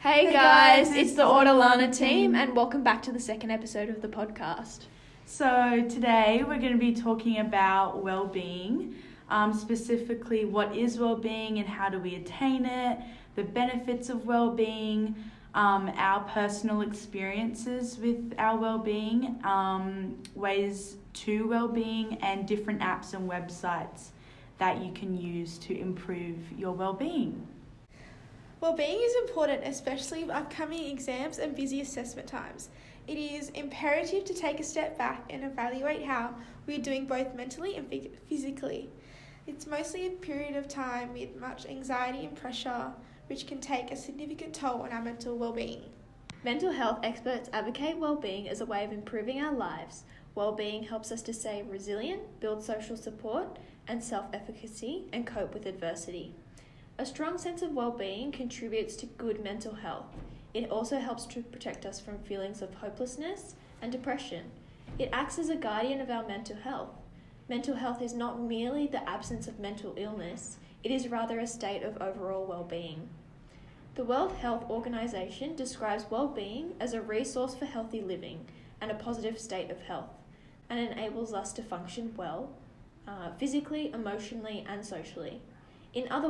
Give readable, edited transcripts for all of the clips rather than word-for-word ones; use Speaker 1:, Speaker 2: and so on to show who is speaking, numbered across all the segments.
Speaker 1: Hey guys, it's the Ortolana team and welcome back to the second episode of the podcast.
Speaker 2: So today we're going to be talking about well-being, specifically what is well-being and how do we attain it, the benefits of well-being, our personal experiences with our well-being, ways to well-being, and different apps and websites that you can use to improve your well-being.
Speaker 3: Wellbeing is important, especially with upcoming exams and busy assessment times. It is imperative to take a step back and evaluate how we are doing both mentally and physically. It's mostly a period of time with much anxiety and pressure, which can take a significant toll on our mental wellbeing.
Speaker 1: Mental health experts advocate well-being as a way of improving our lives. Well-being helps us to stay resilient, build social support and self-efficacy, and cope with adversity. A strong sense of well-being contributes to good mental health. It also helps to protect us from feelings of hopelessness and depression. It acts as a guardian of our mental health. Mental health is not merely the absence of mental illness, it is rather a state of overall well-being. The World Health Organization describes well-being as a resource for healthy living and a positive state of health, and enables us to function well, physically, emotionally, and socially. In other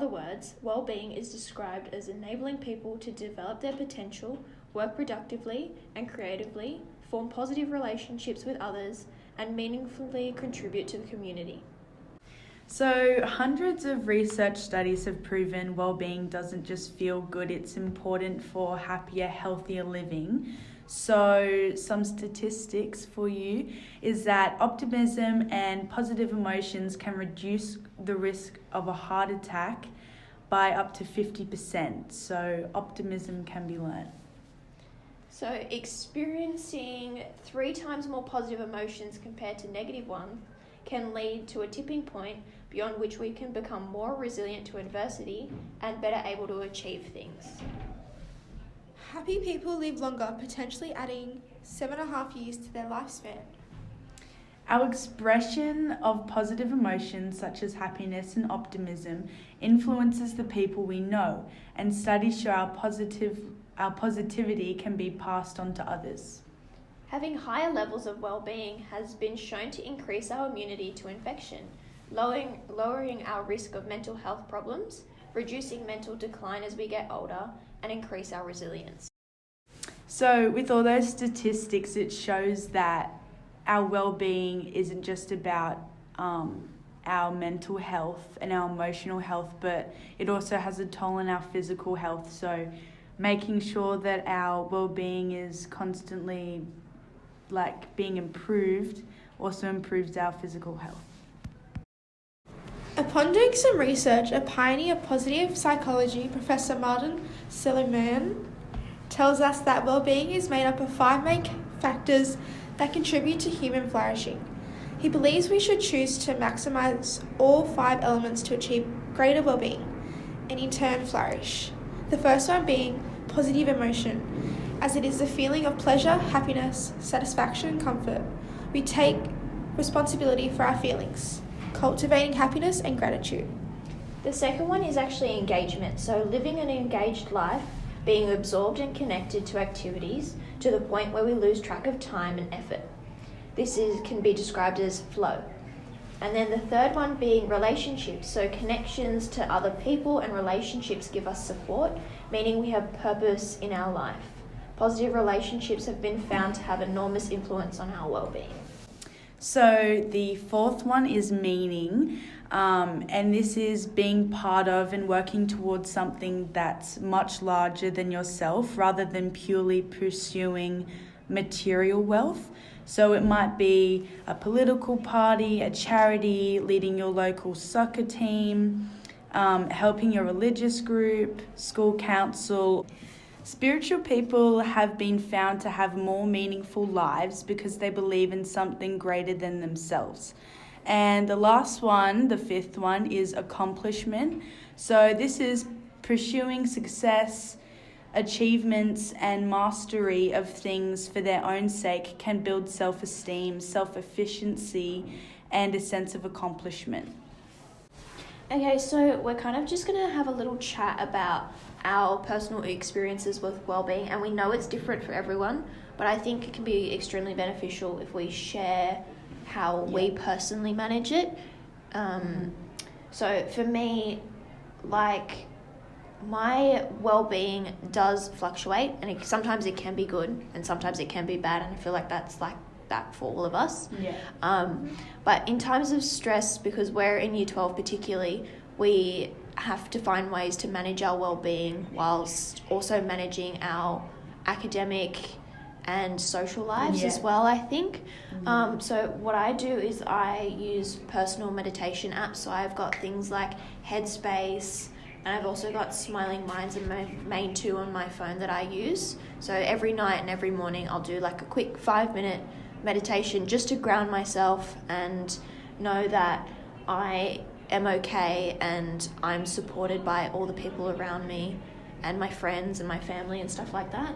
Speaker 1: words, well-being is described as enabling people to develop their potential, work productively and creatively, form positive relationships with others, and meaningfully contribute to the community.
Speaker 2: So, hundreds of research studies have proven well-being doesn't just feel good, it's important for happier, healthier living. So, some statistics for you is that optimism and positive emotions can reduce the risk of a heart attack by up to 50%. So, optimism can be learnt.
Speaker 1: So, experiencing 3 times more positive emotions compared to negative ones can lead to a tipping point beyond which we can become more resilient to adversity and better able to achieve things.
Speaker 3: Happy people live longer, potentially adding 7.5 years to their lifespan.
Speaker 2: Our expression of positive emotions such as happiness and optimism influences the people we know, and studies show our positivity can be passed on to others.
Speaker 1: Having higher levels of well-being has been shown to increase our immunity to infection, lowering our risk of mental health problems, reducing mental decline as we get older, and increase our resilience.
Speaker 2: So with all those statistics, it shows that our well-being isn't just about our mental health and our emotional health, but it also has a toll on our physical health. So making sure that our well-being is constantly being improved also improves our physical health.
Speaker 3: Upon doing some research, a pioneer of positive psychology, Professor Martin Seligman, tells us that well-being is made up of 5 main factors that contribute to human flourishing. He believes we should choose to maximize all 5 elements to achieve greater well-being and in turn flourish. The first one being positive emotion, as it is the feeling of pleasure, happiness, satisfaction and comfort. We take responsibility for our feelings, cultivating happiness and gratitude.
Speaker 1: The second one is actually engagement, so living an engaged life, being absorbed and connected to activities to the point where we lose track of time and effort. This can be described as flow. And then the third one being relationships, so connections to other people and relationships give us support, meaning we have purpose in our life. Positive relationships have been found to have enormous influence on our well-being.
Speaker 2: So the fourth one is meaning, and this is being part of and working towards something that's much larger than yourself rather than purely pursuing material wealth. So it might be a political party, a charity, leading your local soccer team, helping your religious group, school council. Spiritual people have been found to have more meaningful lives because they believe in something greater than themselves. And the last one, the fifth one, is accomplishment. So this is pursuing success, achievements and mastery of things for their own sake can build self-esteem, self-efficiency, and a sense of accomplishment.
Speaker 1: Okay, so we're kind of just going to have a little chat about our personal experiences with wellbeing, and we know it's different for everyone, but I think it can be extremely beneficial if we share how we personally manage it. So for me, like, my well-being does fluctuate, and sometimes it can be good and sometimes it can be bad, and I feel like that's like that for all of us. But in times of stress, because we're in year 12 particularly, we have to find ways to manage our well-being whilst also managing our academic and social lives as well, I think. So what I do is I use personal meditation apps. So I've got things like Headspace, and I've also got Smiling Minds and my main 2 on my phone that I use. So every night and every morning I'll do like a quick 5-minute meditation just to ground myself and know that I am okay and I'm supported by all the people around me and my friends and my family and stuff like that.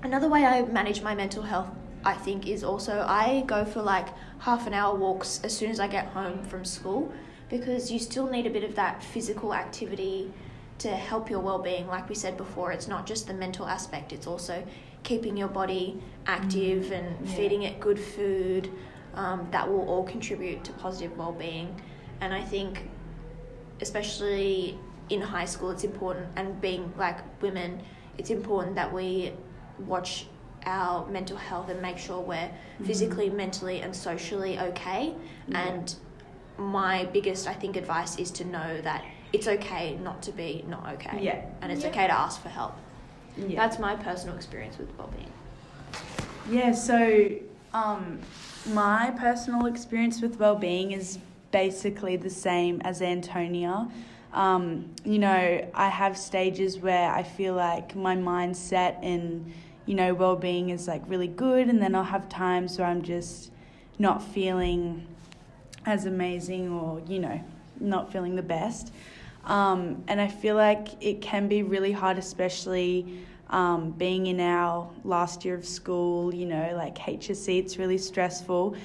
Speaker 1: Another way I manage my mental health, I think, is also I go for like half an hour walks as soon as I get home from school, because you still need a bit of that physical activity to help your well-being. Like we said before, it's not just the mental aspect, it's also keeping your body active and feeding it good food. That will all contribute to positive well-being. And I think especially in high school it's important, and being like women, it's important that we watch our mental health and make sure we're physically, mentally and socially okay. And my biggest, I think, advice is to know that it's okay not to be not okay. And it's okay to ask for help. That's my personal experience with wellbeing.
Speaker 2: So my personal experience with wellbeing is basically the same as Antonia. I have stages where I feel like my mindset and, well-being is like really good, and then I'll have times where I'm just not feeling as amazing, or, not feeling the best. And I feel like it can be really hard, especially being in our last year of school, like HSC, it's really stressful.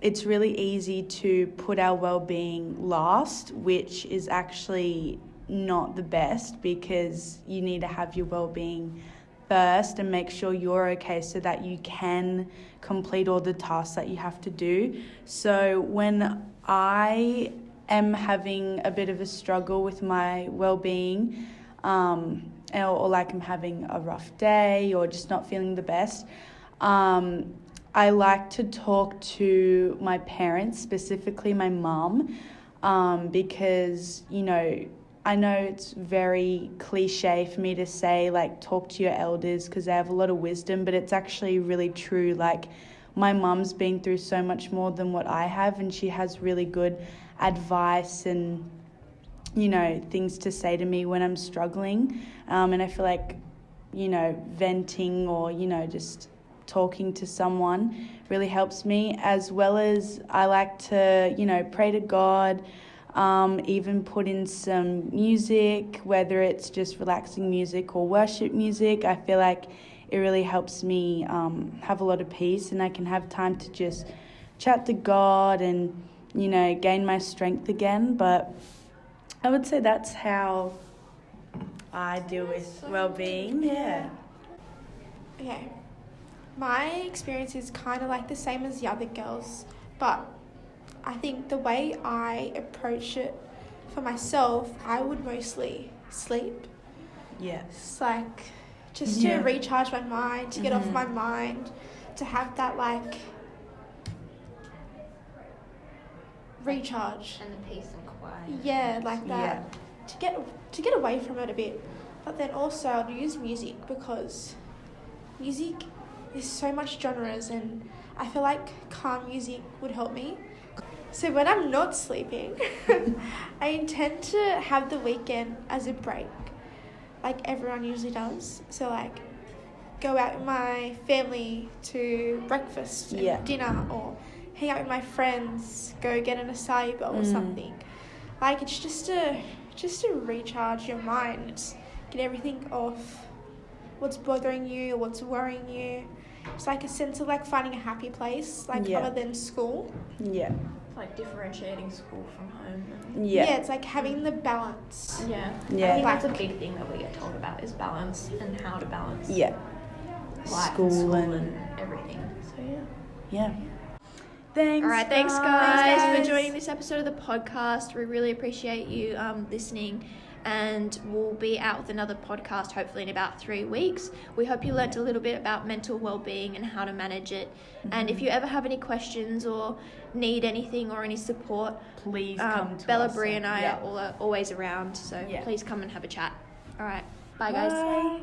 Speaker 2: It's really easy to put our well-being last, which is actually not the best, because you need to have your well-being first and make sure you're okay so that you can complete all the tasks that you have to do. So when I am having a bit of a struggle with my well-being, or like I'm having a rough day or just not feeling the best, I like to talk to my parents, specifically my mum, because, I know it's very cliche for me to say, like, talk to your elders because they have a lot of wisdom, but it's actually really true. Like, my mum's been through so much more than what I have, and she has really good advice and, things to say to me when I'm struggling. And I feel like, venting or, just talking to someone really helps me, as well as I like to, pray to God, even put in some music, whether it's just relaxing music or worship music. I feel like it really helps me have a lot of peace, and I can have time to just chat to God and, gain my strength again. But I would say that's how I deal with well-being.
Speaker 3: Okay. My experience is kind of like the same as the other girls, but I think the way I approach it for myself, I would mostly sleep. It's like just to recharge my mind, to get off my mind, to have that like recharge.
Speaker 1: And the peace and quiet.
Speaker 3: Yeah, like that. To get away from it a bit. But then also I'll use music, because music is so much genres, and I feel like calm music would help me. So when I'm not sleeping, I intend to have the weekend as a break, like everyone usually does. So like go out with my family to breakfast and dinner, or hang out with my friends, go get an acai bowl or something. Like, it's just to recharge your mind, get everything off, what's bothering you or what's worrying you. It's like a sense of like finding a happy place, like other than school.
Speaker 1: It's like differentiating school from home. And
Speaker 2: Yeah.
Speaker 3: it's like having the balance.
Speaker 1: yeah.
Speaker 2: Yeah.
Speaker 1: I think that's a big thing that we get told about is balance and how to balance
Speaker 2: Yeah.
Speaker 1: life
Speaker 2: School
Speaker 1: and
Speaker 2: and
Speaker 1: everything. So yeah.
Speaker 2: yeah. Thanks.
Speaker 1: All right, thanks
Speaker 3: Thanks,
Speaker 1: guys for
Speaker 3: guys.
Speaker 1: joining this episode of the podcast. We really appreciate you listening, and we'll be out with another podcast hopefully in about 3 weeks. We hope you learnt a little bit about mental well-being and how to manage it. And if you ever have any questions or need anything or any support,
Speaker 2: Please come to
Speaker 1: Bella,
Speaker 2: us.
Speaker 1: Brie and I
Speaker 2: Yeah.
Speaker 1: are always around, so
Speaker 2: Yeah.
Speaker 1: please come and have a chat. All right, bye guys.
Speaker 2: Bye.